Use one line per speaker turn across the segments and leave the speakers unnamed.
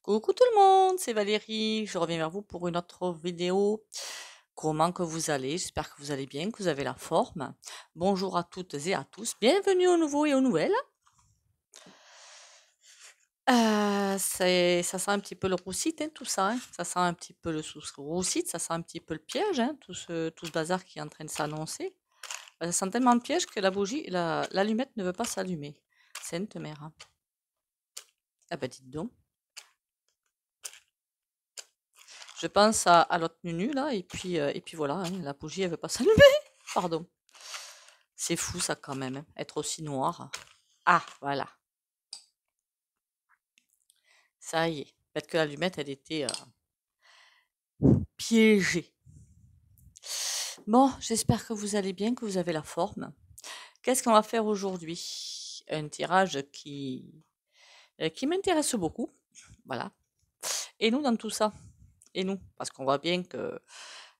Coucou tout le monde, c'est Valérie, je reviens vers vous pour une autre vidéo. Comment que vous allez? J'espère que vous allez bien, que vous avez la forme. Bonjour à toutes et à tous, bienvenue aux nouveaux et aux nouvelles. Ça sent un petit peu le roussite, hein, tout ça. Hein. Ça sent un petit peu le roussite, ça sent un petit peu le piège, hein, tout ce bazar qui est en train de s'annoncer. Ça sent tellement le piège que la bougie, l'allumette ne veut pas s'allumer. Sainte mère. Hein. Ah bah dites donc. Je pense à l'autre Nunu là, et puis voilà, hein, la bougie elle veut pas s'allumer. Pardon. C'est fou ça quand même, hein, être aussi noir. Ah, voilà. Ça y est. Peut-être que l'allumette, elle était piégée. Bon, j'espère que vous allez bien, que vous avez la forme. Qu'est-ce qu'on va faire aujourd'hui? Un tirage qui m'intéresse beaucoup. Voilà. Et nous dans tout ça? Et nous? Parce qu'on voit bien que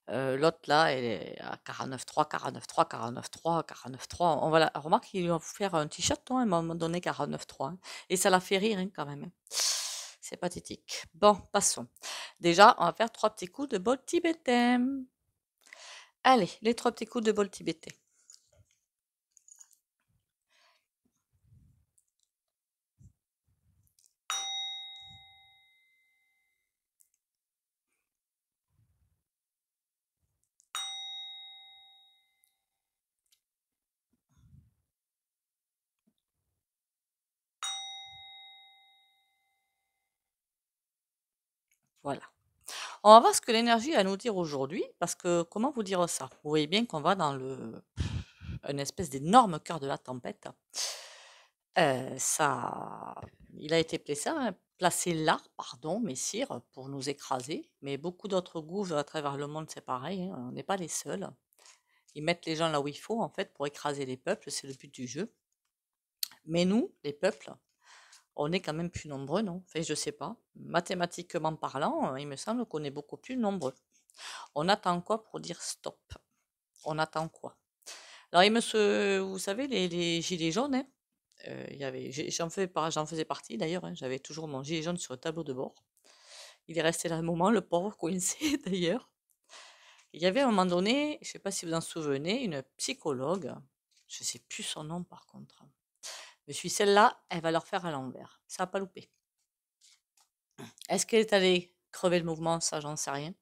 l'autre là, elle est à 49,3, 49,3, 49,3, 49,3. On va remarque qu'il va vous faire un t-shirt hein, à un moment donné 49,3. Hein. Et ça la fait rire hein, quand même. Hein. C'est pathétique. Bon, passons. Déjà, on va faire 3 petits coups de bol tibétain. Allez, les 3 petits coups de bol tibétain. Voilà. On va voir ce que l'énergie a à nous dire aujourd'hui, parce que comment vous dire ça? Vous voyez bien qu'on va dans une espèce d'énorme cœur de la tempête. Ça, il a été placé là, pardon, messire, pour nous écraser. Mais beaucoup d'autres gouvernements à travers le monde, c'est pareil. Hein, on n'est pas les seuls. Ils mettent les gens là où il faut, en fait, pour écraser les peuples. C'est le but du jeu. Mais nous, les peuples, on est quand même plus nombreux, non? Enfin, je sais pas. Mathématiquement parlant, il me semble qu'on est beaucoup plus nombreux. On attend quoi pour dire stop? On attend quoi? Alors, vous savez, les gilets jaunes, hein, j'en faisais partie d'ailleurs, hein, j'avais toujours mon gilet jaune sur le tableau de bord. Il est resté là un moment, le pauvre, coincé d'ailleurs. Il y avait à un moment donné, je ne sais pas si vous en souvenez, une psychologue, je ne sais plus son nom par contre. Je suis celle-là, elle va leur faire à l'envers. Ça n'a pas loupé. Est-ce qu'elle est allée crever le mouvement? Ça, j'en sais rien.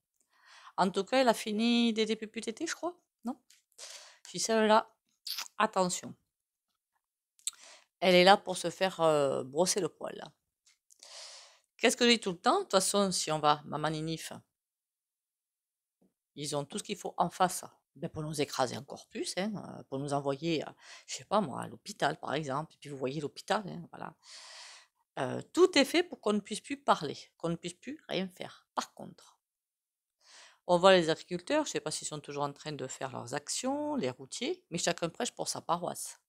En tout cas, elle a fini des députés, je crois. Non? Je suis celle-là, attention. Elle est là pour se faire brosser le poil. Qu'est-ce que je dis tout le temps? De toute façon, si on va, maman Ninif, ils ont tout ce qu'il faut en face ben pour nous écraser encore plus, hein, pour nous envoyer, je sais pas moi, à l'hôpital par exemple. Et puis vous voyez l'hôpital, hein, voilà. Tout est fait pour qu'on ne puisse plus parler, qu'on ne puisse plus rien faire. Par contre, on voit les agriculteurs, je ne sais pas s'ils sont toujours en train de faire leurs actions, les routiers, mais chacun prêche pour sa paroisse.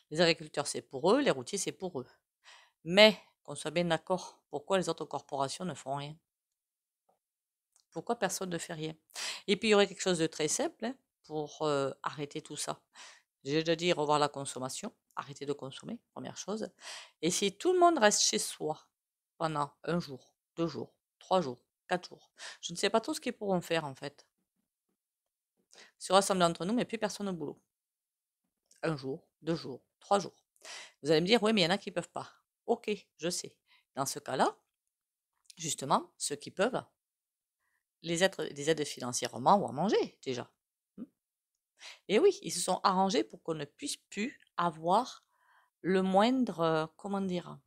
Les agriculteurs, c'est pour eux, les routiers, c'est pour eux. Mais, qu'on soit bien d'accord, pourquoi les autres corporations ne font rien? Pourquoi personne ne fait rien? Et puis, il y aurait quelque chose de très simple hein, pour arrêter tout ça. J'ai déjà dit revoir la consommation, arrêter de consommer, première chose. Et si tout le monde reste chez soi pendant 1 jour, 2 jours, 3 jours, 4 jours, je ne sais pas tout ce qu'ils pourront faire en fait. Se rassembler entre nous, mais plus personne au boulot. 1 jour, 2 jours, 3 jours. Vous allez me dire, oui, mais il y en a qui ne peuvent pas. Ok, je sais. Dans ce cas-là, justement, ceux qui peuvent, les aides financièrement ou à manger déjà. Et oui, ils se sont arrangés pour qu'on ne puisse plus avoir le moindre, comment dire,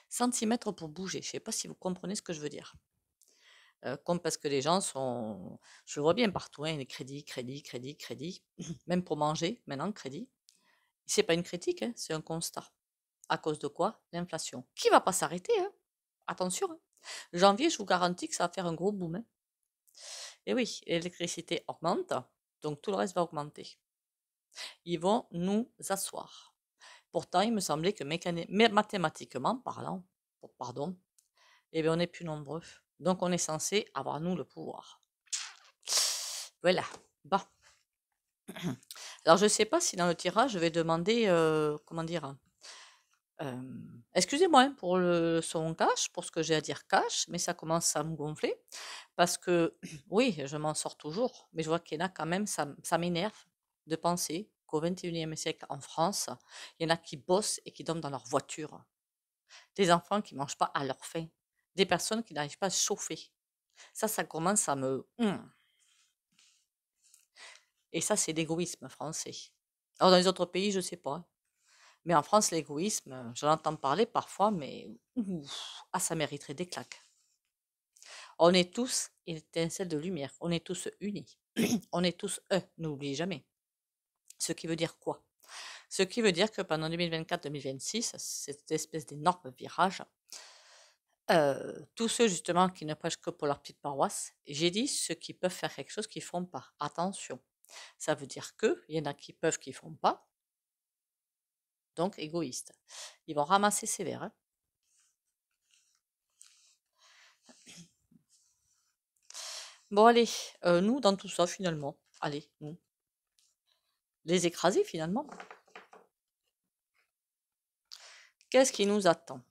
centimètre pour bouger. Je ne sais pas si vous comprenez ce que je veux dire. Comme parce que les gens sont, je le vois bien partout, hein, les crédits, crédits, crédits, crédits, même pour manger, maintenant, crédit. C'est pas une critique, hein, c'est un constat. À cause de quoi? L'inflation. Qui va pas s'arrêter, hein? Attention, hein. Janvier, je vous garantis que ça va faire un gros boom. Hein. Et oui, l'électricité augmente, donc tout le reste va augmenter. Ils vont nous asseoir. Pourtant, il me semblait que mathématiquement parlant, pardon, eh bien, on est plus nombreux. Donc, on est censé avoir, nous, le pouvoir. Voilà. Bon. Alors, je ne sais pas si dans le tirage, je vais demander, comment dire, Excusez-moi hein, pour le son cash, pour ce que j'ai à dire cash, mais ça commence à me gonfler parce que oui, je m'en sors toujours, mais je vois qu'il y en a quand même, ça m'énerve de penser qu'au 21e siècle en France, il y en a qui bossent et qui dorment dans leur voiture, des enfants qui mangent pas à leur faim, des personnes qui n'arrivent pas à se chauffer. Ça commence à me... Et ça, c'est l'égoïsme français. Alors dans les autres pays, je sais pas, hein. Mais en France, l'égoïsme, j'en entends parler parfois, mais ça mériterait des claques. On est tous une étincelle de lumière, on est tous unis, on est tous n'oublie jamais. Ce qui veut dire quoi? Ce qui veut dire que pendant 2024-2026, cette espèce d'énorme virage, tous ceux justement qui ne prêchent que pour leur petite paroisse, j'ai dit ceux qui peuvent faire quelque chose qu'ils font pas. Attention, ça veut dire que il y en a qui peuvent, qui font pas, donc égoïstes. Ils vont ramasser sévère. Hein. Bon allez, nous dans tout ça finalement, allez, nous, les écraser finalement. Qu'est-ce qui nous attend?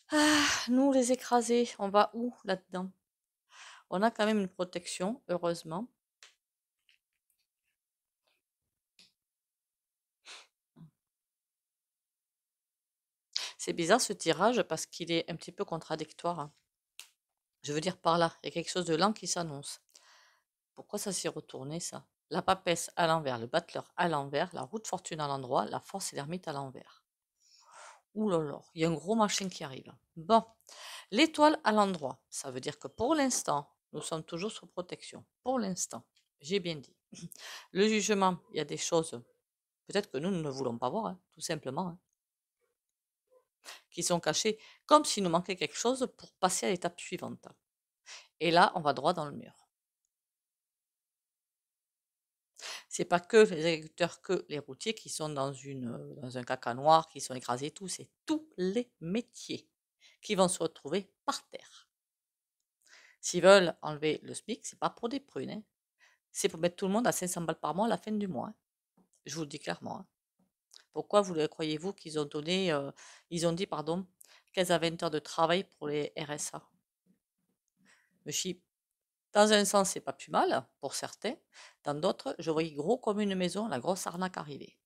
Ah, nous les écraser, on va où là-dedans? On a quand même une protection, heureusement. C'est bizarre ce tirage parce qu'il est un petit peu contradictoire. Hein. Je veux dire par là, il y a quelque chose de lent qui s'annonce. Pourquoi ça s'est retourné ça? La papesse à l'envers, le battleur à l'envers, la roue de fortune à l'endroit, la force et l'ermite à l'envers. Ouh là là, il y a un gros machin qui arrive. Bon, l'étoile à l'endroit, ça veut dire que pour l'instant, nous sommes toujours sous protection. Pour l'instant, j'ai bien dit. Le jugement, il y a des choses, peut-être que nous ne voulons pas voir, hein, tout simplement, hein, qui sont cachées, comme s'il nous manquait quelque chose pour passer à l'étape suivante. Et là, on va droit dans le mur. C'est pas que les agriculteurs, que les routiers qui sont dans un caca noir, qui sont écrasés et tout, c'est tous les métiers qui vont se retrouver par terre. S'ils veulent enlever le SMIC, c'est pas pour des prunes, hein. C'est pour mettre tout le monde à 500 balles par mois à la fin du mois. Hein. Je vous le dis clairement. Hein. Pourquoi vous croyez-vous qu'ils ont donné, ils ont dit, pardon, 15 à 20 heures de travail pour les RSA? Me chie. Dans un sens, c'est pas plus mal pour certains. Dans d'autres, je voyais gros comme une maison, la grosse arnaque arriver.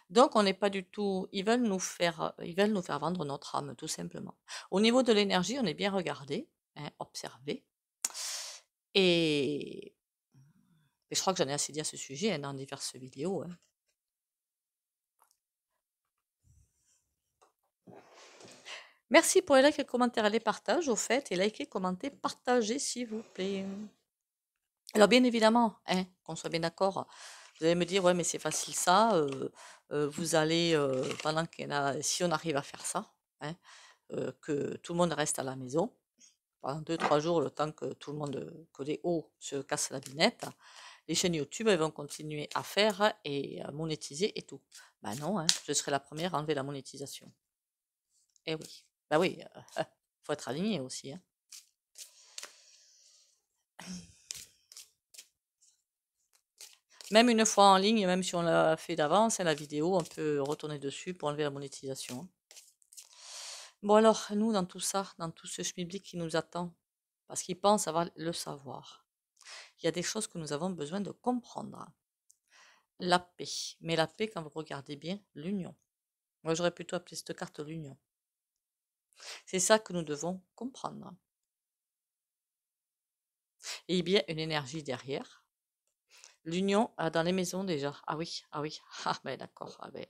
Donc, on n'est pas du tout. Ils veulent nous faire vendre notre âme, tout simplement. Au niveau de l'énergie, on est bien regardé, hein, observé. Et je crois que j'en ai assez dit à ce sujet hein, dans diverses vidéos. Hein. Merci pour les likes, les commentaires et les partages, au fait. Et likez, commentez, partagez, s'il vous plaît. Alors, bien évidemment, hein, qu'on soit bien d'accord, vous allez me dire, ouais, mais c'est facile ça. Vous allez, pendant qu'il y en a, si on arrive à faire ça, hein, que tout le monde reste à la maison pendant 2-3 jours, le temps que tout le monde, que les hauts se cassent la binette, les chaînes YouTube, elles vont continuer à faire et à monétiser et tout. Ben non, hein, je serai la première à enlever la monétisation. Eh oui, bah oui, faut être aligné aussi. Hein. Même une fois en ligne, même si on l'a fait d'avance, la vidéo, on peut retourner dessus pour enlever la monétisation. Hein. Bon alors, nous, dans tout ça, dans tout ce schmilblick qui nous attend, parce qu'ils pensent avoir le savoir, il y a des choses que nous avons besoin de comprendre. La paix. Mais la paix, quand vous regardez bien, l'union. Moi, j'aurais plutôt appelé cette carte l'union. C'est ça que nous devons comprendre. Et bien, une énergie derrière. L'union dans les maisons déjà. Ah oui, ah oui. Ah ben d'accord. Ah ben.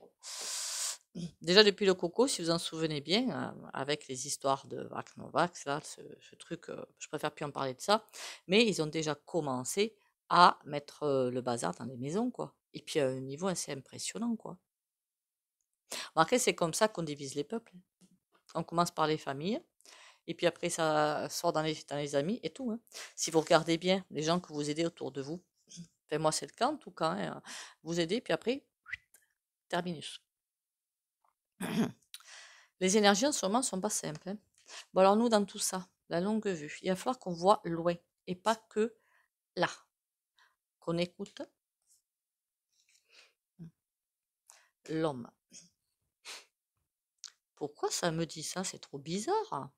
Déjà depuis le coco, si vous en souvenez bien, avec les histoires de Vax Novax, là, ce truc, je préfère plus en parler de ça, mais ils ont déjà commencé à mettre le bazar dans les maisons, quoi. Et puis à un niveau assez impressionnant, quoi. Après, c'est comme ça qu'on divise les peuples. On commence par les familles, et puis après, ça sort dans les amis et tout. Hein. Si vous regardez bien les gens que vous aidez autour de vous, enfin, moi, c'est le cas en tout cas, hein, vous aidez, puis après, terminus. Les énergies en ce moment ne sont pas simples. Hein. Bon, alors nous, dans tout ça, la longue vue, il va falloir qu'on voit loin, et pas que là, qu'on écoute l'homme. Pourquoi ça me dit ça? C'est trop bizarre.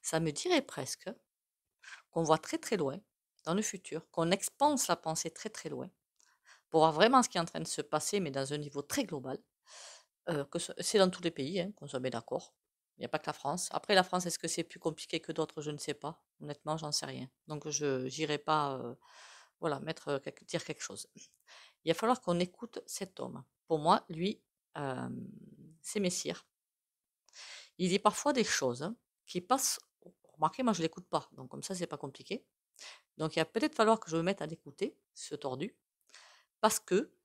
Ça me dirait presque qu'on voit très très loin dans le futur, qu'on expanse la pensée très très loin pour voir vraiment ce qui est en train de se passer, mais dans un niveau très global. C'est dans tous les pays, hein, qu'on soit bien d'accord. Il n'y a pas que la France. Après, la France, est-ce que c'est plus compliqué que d'autres? Je ne sais pas. Honnêtement, j'en sais rien. Donc, je n'irai pas voilà, dire quelque chose. Il va falloir qu'on écoute cet homme. Pour moi, lui, euh, c'est Messire. Il dit parfois des choses qui passent. Remarquez, moi, je ne l'écoute pas. Donc, comme ça, c'est pas compliqué. Donc, il va peut-être falloir que je me mette à l'écouter, ce tordu, parce que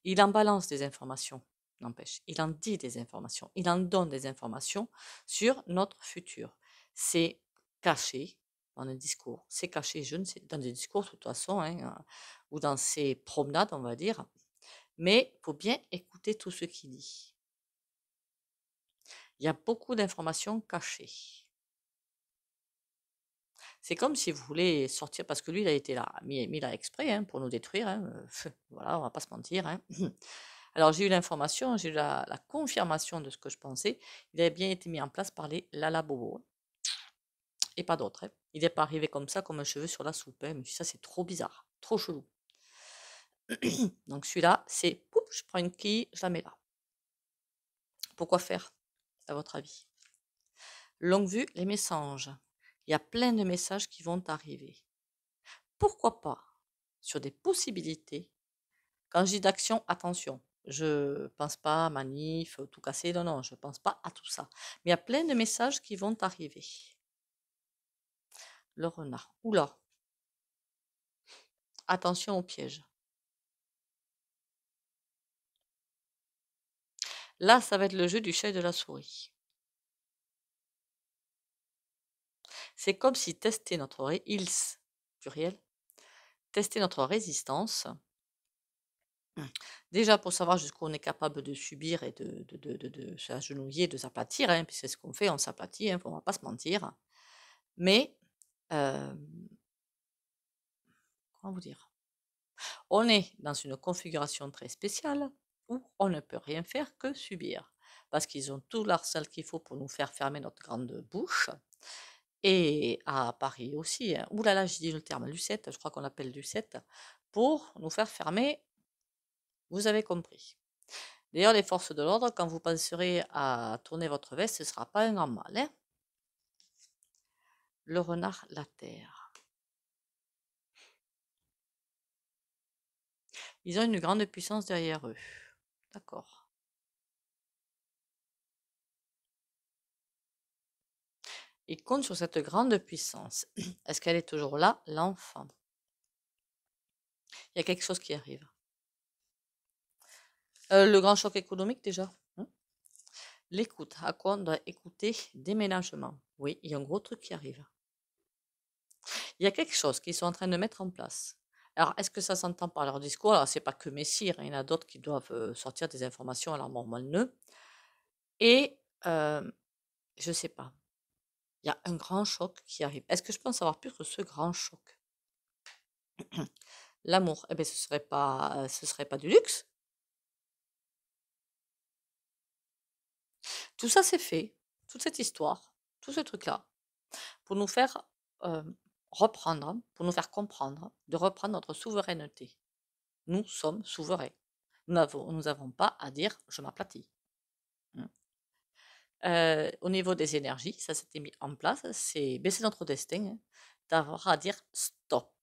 il en balance des informations, n'empêche. Il en dit des informations. Il en donne des informations sur notre futur. C'est caché dans le discours. C'est caché, je ne sais, dans des discours de toute façon, hein, ou dans ses promenades, on va dire. Mais il faut bien écouter tout ce qu'il dit. Il y a beaucoup d'informations cachées. C'est comme si vous voulez sortir, parce que lui, il a été là, mis là exprès, hein, pour nous détruire. Hein, voilà, on va pas se mentir. Hein. Alors, j'ai eu l'information, j'ai eu la confirmation de ce que je pensais. Il avait bien été mis en place par les Lala Bobo, et pas d'autres. Hein. Il n'est pas arrivé comme ça, comme un cheveu sur la soupe. Hein. Mais ça, c'est trop bizarre, trop chelou. Donc, celui-là, c'est, poup, je prends une quille, je la mets là. Pourquoi faire, à votre avis? Longue vue, les messages. Il y a plein de messages qui vont arriver. Pourquoi pas sur des possibilités? Quand je dis d'action, attention, je ne pense pas à manif, tout casser, non, non, je ne pense pas à tout ça. Mais il y a plein de messages qui vont arriver. Le renard. Oula, attention au piège. Là, ça va être le jeu du chat et de la souris. C'est comme si tester notre pluriel, tester notre résistance. Déjà pour savoir jusqu'où on est capable de subir et de s'agenouiller, de s'aplatir, hein, puis c'est ce qu'on fait, on s'aplatit, hein, on ne va pas se mentir. Mais, comment vous dire? On est dans une configuration très spéciale où on ne peut rien faire que subir. Parce qu'ils ont tout l'arsenal qu'il faut pour nous faire fermer notre grande bouche. Et à Paris aussi, hein. Ouh là là, j'ai dit le terme, Lucette, je crois qu'on l'appelle Lucette, pour nous faire fermer, vous avez compris. D'ailleurs, les forces de l'ordre, quand vous penserez à tourner votre veste, ce ne sera pas un grand mal. Hein. Le renard, la terre. Ils ont une grande puissance derrière eux. D'accord. Ils comptent sur cette grande puissance. Est-ce qu'elle est toujours là, l'enfant? Il y a quelque chose qui arrive. Le grand choc économique déjà. Hein. L'écoute. À quoi on doit écouter? Déménagement. Oui, il y a un gros truc qui arrive. Il y a quelque chose qu'ils sont en train de mettre en place. Alors, est-ce que ça s'entend par leur discours? Alors, c'est pas que Messire, hein, il y en a d'autres qui doivent sortir des informations à leur mormoneux. Et je sais pas. Il y a un grand choc qui arrive. Est-ce que je peux en savoir plus que ce grand choc? L'amour. Eh bien, ce serait pas du luxe. Tout ça, c'est fait. Toute cette histoire, tout ce truc-là, pour nous faire reprendre, pour nous faire comprendre, de reprendre notre souveraineté. Nous sommes souverains. Nous n'avons pas à dire je m'aplatis. Au niveau des énergies, ça s'était mis en place, c'est baisser notre destin, hein, d'avoir à dire stop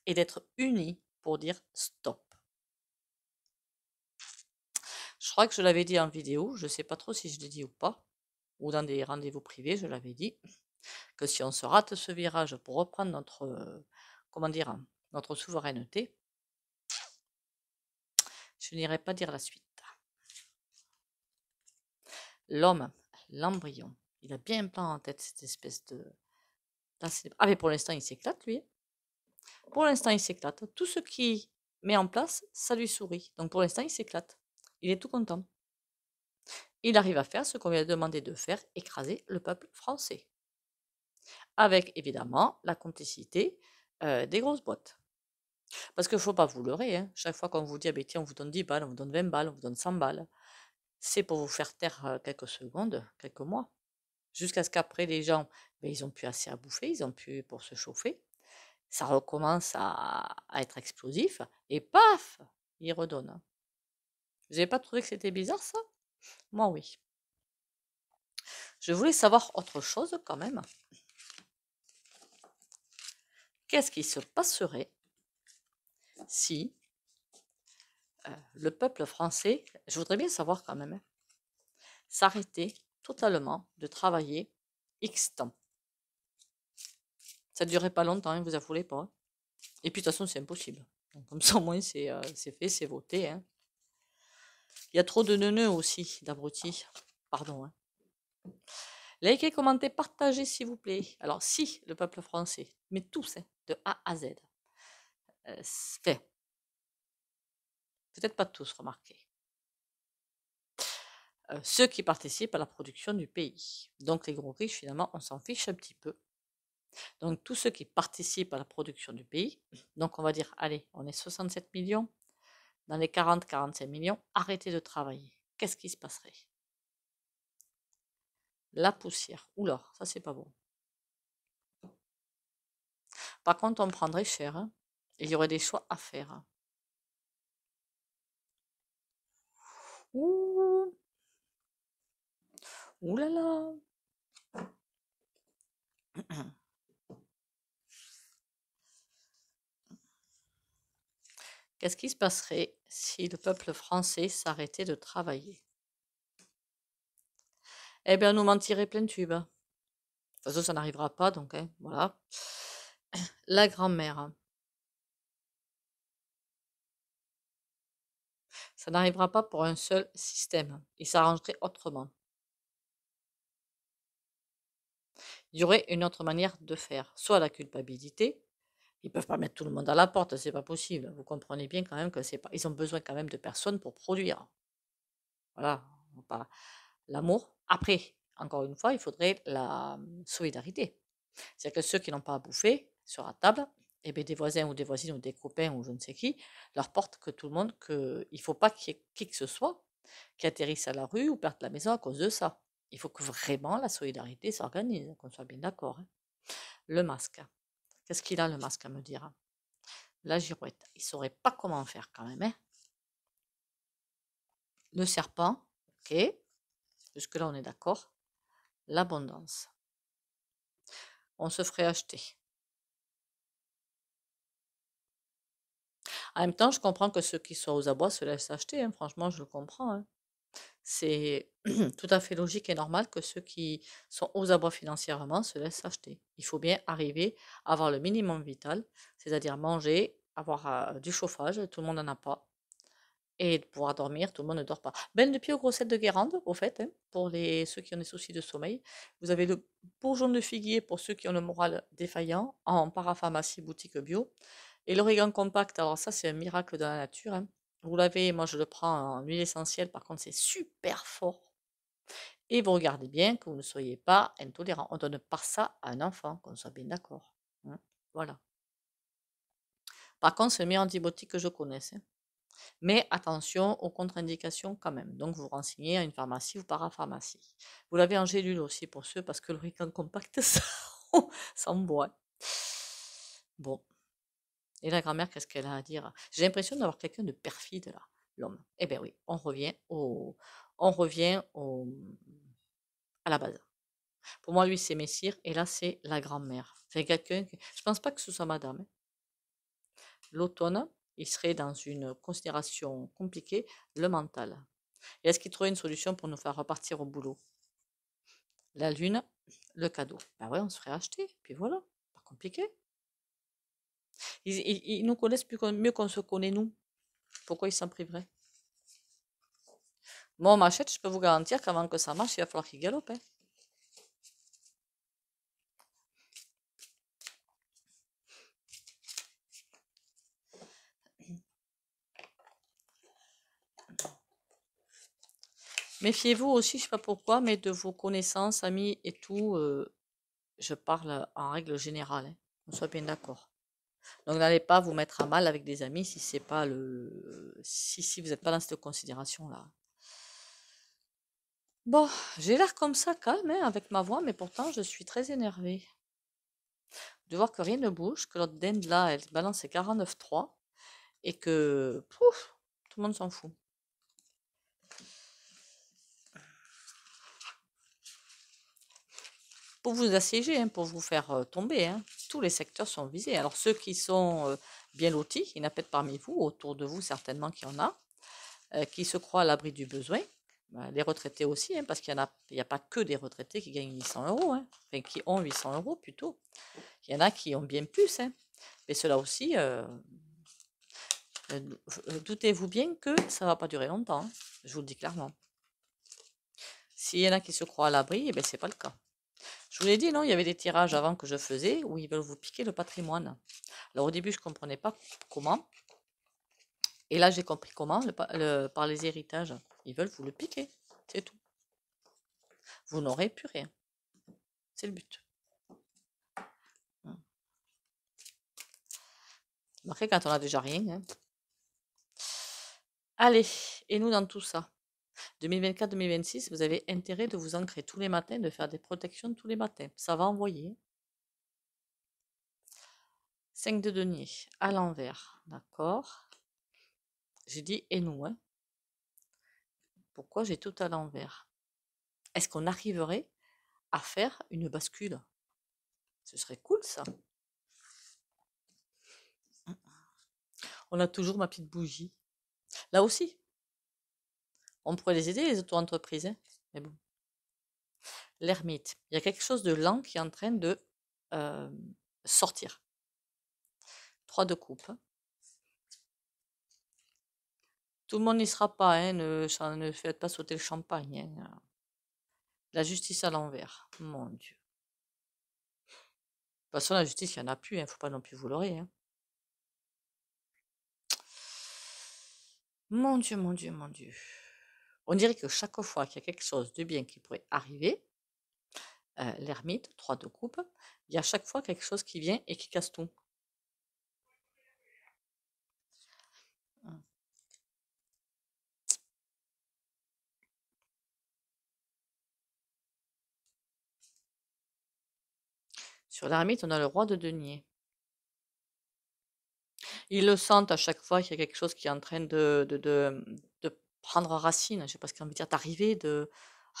et d'être unis pour dire stop. Je crois que je l'avais dit en vidéo, je ne sais pas trop si je l'ai dit ou pas, ou dans des rendez-vous privés, je l'avais dit, que si on se rate ce virage pour reprendre comment dire, notre souveraineté, je n'irai pas dire la suite. L'homme, l'embryon, il a bien un plan en tête, cette espèce de... Ah mais pour l'instant il s'éclate lui. Pour l'instant il s'éclate. Tout ce qu'il met en place, ça lui sourit. Donc pour l'instant il s'éclate. Il est tout content. il arrive à faire ce qu'on lui a demandé de faire, écraser le peuple français. Avec évidemment la complicité des grosses boîtes. Parce qu'il ne faut pas vous leurrer, hein. Chaque fois qu'on vous dit, ah ben tiens, on vous donne 10 balles, on vous donne 20 balles, on vous donne 100 balles, c'est pour vous faire taire quelques secondes, quelques mois. Jusqu'à ce qu'après, les gens, ben, ils n'ont plus assez à bouffer, ils n'ont plus pour se chauffer. Ça recommence à être explosif, et paf, ils redonnent. Vous n'avez pas trouvé que c'était bizarre, ça? Moi, oui. Je voulais savoir autre chose quand même. Qu'est-ce qui se passerait si le peuple français, je voudrais bien savoir quand même, hein, s'arrêtait totalement de travailler X temps? Ça ne durait pas longtemps, hein, vous affolez pas, hein. Et puis de toute façon, c'est impossible. Donc, comme ça, au moins, c'est fait, c'est voté, hein. Il y a trop de neuneux aussi, d'abrutis. Pardon, hein. Likez, commentez, partagez, s'il vous plaît. Alors, si le peuple français, mais tous, hein, de A à Z, fait, peut-être pas tous, remarquez, ceux qui participent à la production du pays. Donc, les gros riches, finalement, on s'en fiche un petit peu. Donc, tous ceux qui participent à la production du pays, donc on va dire, allez, on est 67 millions, dans les 40-45 millions, arrêtez de travailler. Qu'est-ce qui se passerait? La poussière. Oula, ça c'est pas bon. Par contre, on prendrait cher, hein. Il y aurait des choix à faire, hein. Ouh, ouh là là. Qu'est-ce qui se passerait si le peuple français s'arrêtait de travailler? Eh bien, on nous mentirait plein de tubes. De toute façon, ça n'arrivera pas, donc hein, voilà. La grand-mère, hein. Ça n'arrivera pas pour un seul système. Il s'arrangerait autrement. Il y aurait une autre manière de faire. Soit la culpabilité. Ils ne peuvent pas mettre tout le monde à la porte, c'est pas possible. Vous comprenez bien quand même que c'est pas. Ils ont besoin quand même de personnes pour produire. Voilà. Pas l'amour. Après, encore une fois, il faudrait la solidarité. C'est-à-dire que ceux qui n'ont pas à bouffer sur la table, eh bien, des voisins ou des voisines ou des copains ou je ne sais qui, leur portent que tout le monde qu'il ne faut pas qu'il y ait qui que ce soit qui atterrisse à la rue ou perde la maison à cause de ça. Il faut que vraiment la solidarité s'organise, qu'on soit bien d'accord, hein. Le masque. Qu'est-ce qu'il a le masque à me dire? La girouette. Il ne saurait pas comment faire quand même, hein. Le serpent. Ok. Jusque-là, on est d'accord. L'abondance. On se ferait acheter. En même temps, je comprends que ceux qui sont aux abois se laissent acheter, hein. Franchement, je le comprends, hein. C'est tout à fait logique et normal que ceux qui sont aux abois financièrement se laissent acheter. Il faut bien arriver à avoir le minimum vital, c'est-à-dire manger, avoir du chauffage, tout le monde n'en a pas, et de pouvoir dormir, tout le monde ne dort pas. Belle de pied aux grossettes de Guérande, au fait, hein, pour ceux qui ont des soucis de sommeil. Vous avez le bourgeon de figuier pour ceux qui ont le moral défaillant, en parapharmacie boutique bio. Et l'origan compact, alors ça c'est un miracle de la nature, hein. Vous l'avez, moi je le prends en huile essentielle, par contre c'est super fort. Et vous regardez bien que vous ne soyez pas intolérant. On ne donne pas ça à un enfant, qu'on soit bien d'accord, hein. Voilà. Par contre, c'est le meilleur antibiotique que je connaisse, hein. Mais attention aux contre-indications quand même. Donc, vous renseignez à une pharmacie ou parapharmacie. Vous l'avez en gélule aussi pour ceux, parce que l'origan compact, ça en boit. Bon. Et la grand-mère, qu'est-ce qu'elle a à dire? J'ai l'impression d'avoir quelqu'un de perfide là, l'homme. Eh bien oui, on revient à la base. Pour moi, lui, c'est Messire, et là, c'est la grand-mère. C'est quelqu'un que... Je pense pas que ce soit madame, hein. L'automne, il serait dans une considération compliquée, le mental. Et est-ce qu'il trouverait une solution pour nous faire repartir au boulot? La lune, le cadeau. Ben ouais, on se ferait acheter, puis voilà, pas compliqué. Ils nous connaissent mieux qu'on se connaît nous. Pourquoi ils s'en priveraient? Moi, on m'achète, je peux vous garantir qu'avant que ça marche, il va falloir qu'ils galopent, hein. Méfiez-vous aussi, je sais pas pourquoi, mais de vos connaissances, amis et tout. Je parle en règle générale, hein, qu'on soit bien d'accord. Donc n'allez pas vous mettre à mal avec des amis si c'est pas si vous n'êtes pas dans cette considération-là. Bon, j'ai l'air comme ça calme hein, avec ma voix, mais pourtant je suis très énervée. De voir que rien ne bouge, que l'autre dinde là, elle balance ses 49,3 et que pouf, tout le monde s'en fout. Pour vous assiéger, hein, pour vous faire tomber, hein. Tous les secteurs sont visés. Alors ceux qui sont bien lotis, il y en a peut-être parmi vous, autour de vous certainement qu'il y en a, qui se croient à l'abri du besoin. Les retraités aussi, hein, parce qu'il n'y a pas que des retraités qui gagnent 800 euros, hein, enfin qui ont 800 euros plutôt. Il y en a qui ont bien plus, hein. Mais cela aussi, doutez-vous bien que ça ne va pas durer longtemps, hein. Je vous le dis clairement. S'il y en a qui se croient à l'abri, eh ben, ce n'est pas le cas. Je vous l'ai dit, non, il y avait des tirages avant que je faisais où ils veulent vous piquer le patrimoine. Alors au début, je ne comprenais pas comment. Et là, j'ai compris comment, par les héritages. Ils veulent vous le piquer, c'est tout. Vous n'aurez plus rien. C'est le but. Après, quand on a déjà rien. Hein. Allez, et nous dans tout ça 2024-2026, vous avez intérêt de vous ancrer tous les matins, de faire des protections tous les matins. Ça va envoyer. 5 de denier à l'envers, d'accord. J'ai dit et nous. Hein. Pourquoi j'ai tout à l'envers? Est-ce qu'on arriverait à faire une bascule? Ce serait cool ça. On a toujours ma petite bougie. Là aussi, on pourrait les aider les auto-entreprises. Hein. Mais bon. L'ermite. Il y a quelque chose de lent qui est en train de sortir. 3 de coupe. Tout le monde n'y sera pas, hein, ne faites pas sauter le champagne. Hein. La justice à l'envers, mon Dieu. De toute façon, la justice, il n'y en a plus, il ne faut pas non plus vous leurrer. Hein. Mon Dieu, mon Dieu, mon Dieu. On dirait que chaque fois qu'il y a quelque chose de bien qui pourrait arriver, l'ermite, 3 de coupe, il y a à chaque fois quelque chose qui vient et qui casse tout. Sur l'ermite, on a le roi de denier. Ils le sentent à chaque fois qu'il y a quelque chose qui est en train de prendre racine. Je ne sais pas ce qu'on veut dire, d'arriver, je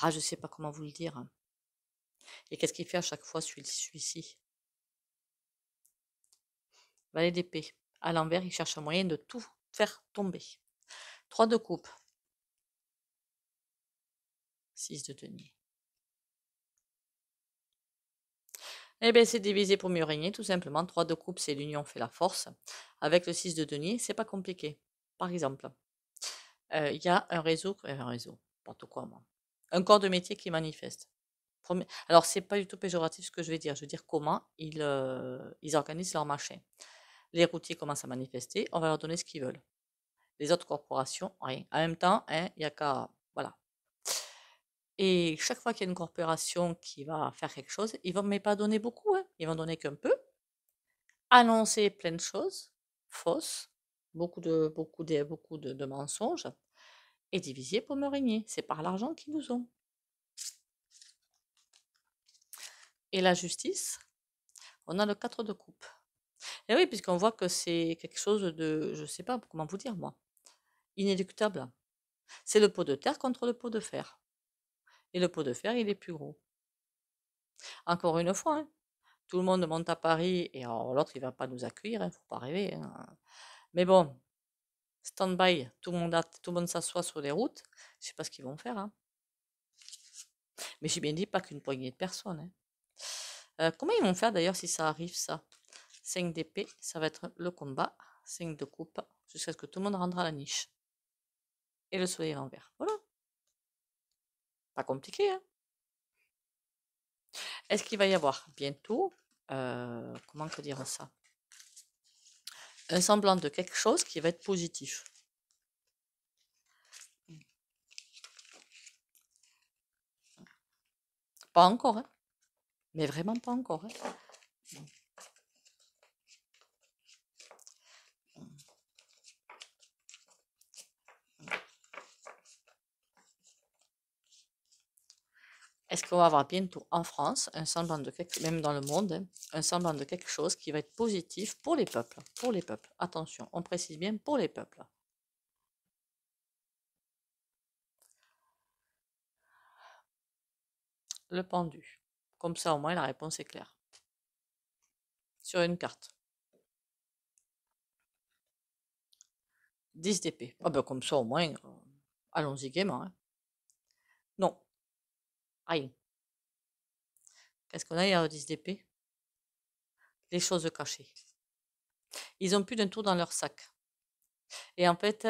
ne sais pas comment vous le dire. Et qu'est-ce qu'il fait à chaque fois, celui-ci? Valet d'épée. À l'envers, il cherche un moyen de tout faire tomber. 3 de coupe. 6 de denier. Eh bien, c'est divisé pour mieux régner, tout simplement. 3 de coupe, c'est l'union fait la force. Avec le 6 de denier, c'est pas compliqué. Par exemple, il y a un réseau, n'importe quoi, moi. Un corps de métier qui manifeste. Alors, c'est pas du tout péjoratif ce que je vais dire. Je veux dire comment ils organisent leur machin. Les routiers commencent à manifester, on va leur donner ce qu'ils veulent. Les autres corporations, rien. En même temps, hein, il n'y a qu'à... Voilà. Et chaque fois qu'il y a une corporation qui va faire quelque chose, ils vont mais pas donner beaucoup, hein. Ils vont donner qu'un peu, annoncer plein de choses fausses, beaucoup de mensonges, et diviser pour me régner. C'est par l'argent qu'ils nous ont. Et la justice, on a le 4 de coupe. Et oui, puisqu'on voit que c'est quelque chose de, je ne sais pas comment vous dire moi, inéluctable. C'est le pot de terre contre le pot de fer. Et le pot de fer, il est plus gros. Encore une fois, hein, tout le monde monte à Paris et l'autre, il ne va pas nous accueillir, il ne faut pas rêver. Hein. Mais bon, stand-by, tout le monde s'assoit sur les routes, je ne sais pas ce qu'ils vont faire. Hein. Mais j'ai bien dit pas qu'une poignée de personnes. Hein. Comment ils vont faire d'ailleurs si ça arrive, ça? 5 d'épée, ça va être le combat. 5 de coupe, jusqu'à ce que tout le monde rentre à la niche. Et le soleil à l'envers. Voilà. Pas compliqué, hein? Est-ce qu'il va y avoir bientôt, comment on peut dire ça? Un semblant de quelque chose qui va être positif. Pas encore, hein. Mais vraiment pas encore, hein. Est-ce qu'on va avoir bientôt en France un semblant de quelque, même dans le monde, hein, un semblant de quelque chose qui va être positif pour les peuples? Pour les peuples. Attention, on précise bien pour les peuples. Le pendu. Comme ça, au moins, la réponse est claire. Sur une carte. 10 d'épée. Ah ben comme ça, au moins, allons-y gaiement, hein. Non. Rien. Qu'est-ce qu'on a à 10 d'épée? Les choses cachées. Ils ont plus d'un tour dans leur sac. Et en fait,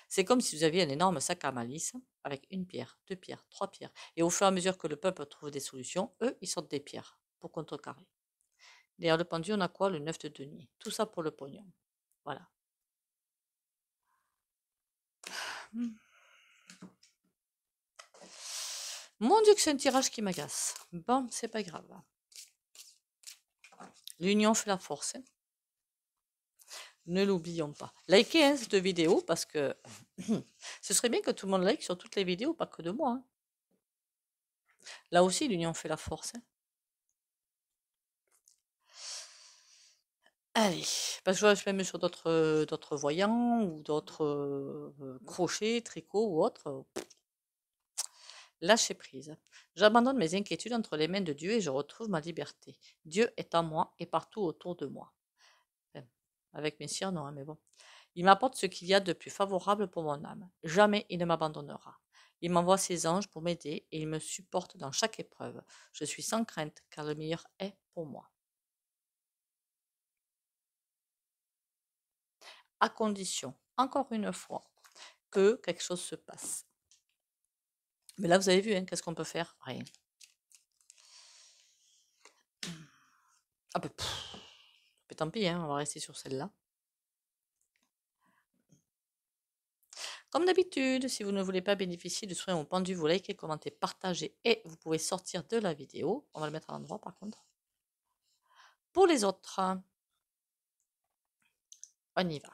c'est comme si vous aviez un énorme sac à malice avec une pierre, deux pierres, trois pierres. Et au fur et à mesure que le peuple trouve des solutions, eux, ils sortent des pierres pour contrecarrer. D'ailleurs, le pendu, on a quoi? Le 9 de denier. Tout ça pour le pognon. Voilà. Mon Dieu, que c'est un tirage qui m'agace. Bon, c'est pas grave. L'union fait la force, hein. Ne l'oublions pas. Likez hein, cette vidéo parce que ce serait bien que tout le monde like sur toutes les vidéos, pas que de moi, hein. Là aussi, l'union fait la force, hein. Allez, parce que je suis même sur d'autres voyants ou d'autres crochets, tricots ou autres. Lâcher prise. J'abandonne mes inquiétudes entre les mains de Dieu et je retrouve ma liberté. Dieu est en moi et partout autour de moi. Enfin, avec mes sires, non, hein, mais bon. Il m'apporte ce qu'il y a de plus favorable pour mon âme. Jamais il ne m'abandonnera. Il m'envoie ses anges pour m'aider et il me supporte dans chaque épreuve. Je suis sans crainte car le meilleur est pour moi. À condition, encore une fois, que quelque chose se passe. Mais là, vous avez vu, hein, qu'est-ce qu'on peut faire? Rien. Ah ben, tant pis, hein, on va rester sur celle-là. Comme d'habitude, si vous ne voulez pas bénéficier du soin au pendu, vous likez, commentez, partagez et vous pouvez sortir de la vidéo. On va le mettre à l'endroit par contre. Pour les autres, on y va.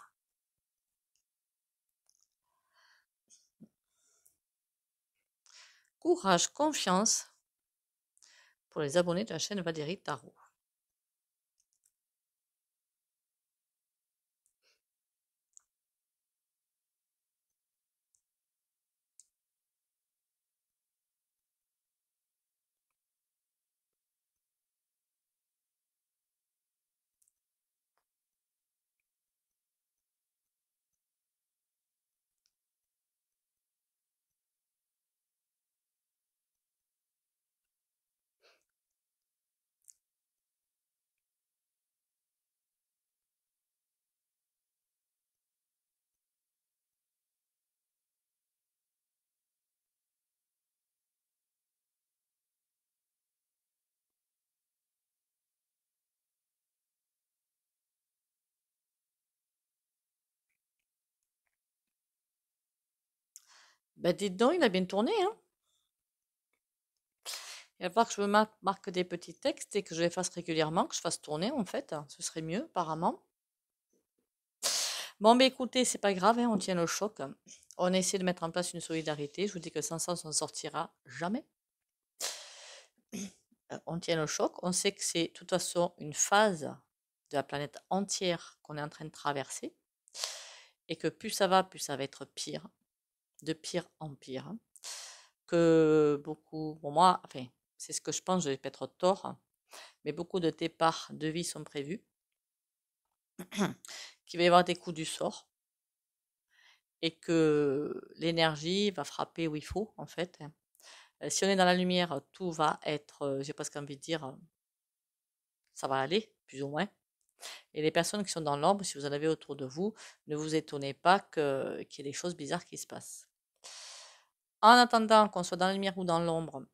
Courage, confiance pour les abonnés de la chaîne Valérie Tarot. Ben dites donc, il a bien tourné, hein. Il va falloir que je me marque des petits textes et que je les fasse régulièrement, que je fasse tourner en fait. Ce serait mieux, apparemment. Bon, ben écoutez, c'est pas grave, hein, on tient le choc. On essaie de mettre en place une solidarité. Je vous dis que sans ça, on s'en sortira jamais. On tient le choc. On sait que c'est de toute façon une phase de la planète entière qu'on est en train de traverser. Et que plus ça va être pire. De pire en pire. Hein. Que beaucoup, pour moi, enfin, c'est ce que je pense, je vais peut-être tort, mais beaucoup de départs de vie sont prévus. Qu'il va y avoir des coups du sort. Et que l'énergie va frapper où il faut, en fait. Si on est dans la lumière, tout va être, j'ai presque envie de dire, ça va aller, plus ou moins. Et les personnes qui sont dans l'ombre, si vous en avez autour de vous, ne vous étonnez pas qu'il y ait des choses bizarres qui se passent. En attendant qu'on soit dans la lumière ou dans l'ombre,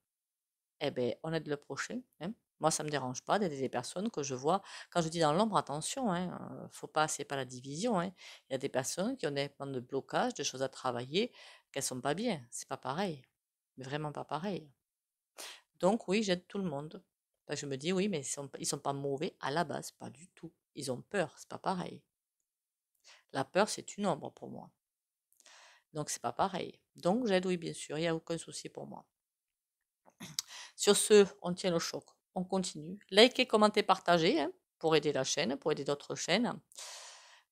eh ben, on aide le prochain. Hein. Moi, ça ne me dérange pas d'aider des personnes que je vois. Quand je dis dans l'ombre, attention, hein, faut pas, c'est pas la division. Hein. Il y a des personnes qui ont des points de blocage, des choses à travailler, qu'elles sont pas bien. C'est pas pareil. mais vraiment pas pareil. Donc oui, j'aide tout le monde. Ben, je me dis oui, mais ils sont pas mauvais à la base, pas du tout. Ils ont peur, c'est pas pareil. La peur, c'est une ombre pour moi. Donc c'est pas pareil. Donc j'aide, oui, bien sûr, il n'y a aucun souci pour moi. Sur ce, on tient le choc. On continue. Likez, commentez, partagez hein, pour aider la chaîne, pour aider d'autres chaînes.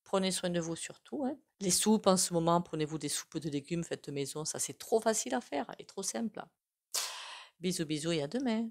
Prenez soin de vous surtout. Hein. Les soupes en ce moment, prenez-vous des soupes de légumes faites maison. Ça, c'est trop facile à faire et trop simple. Bisous, bisous et à demain.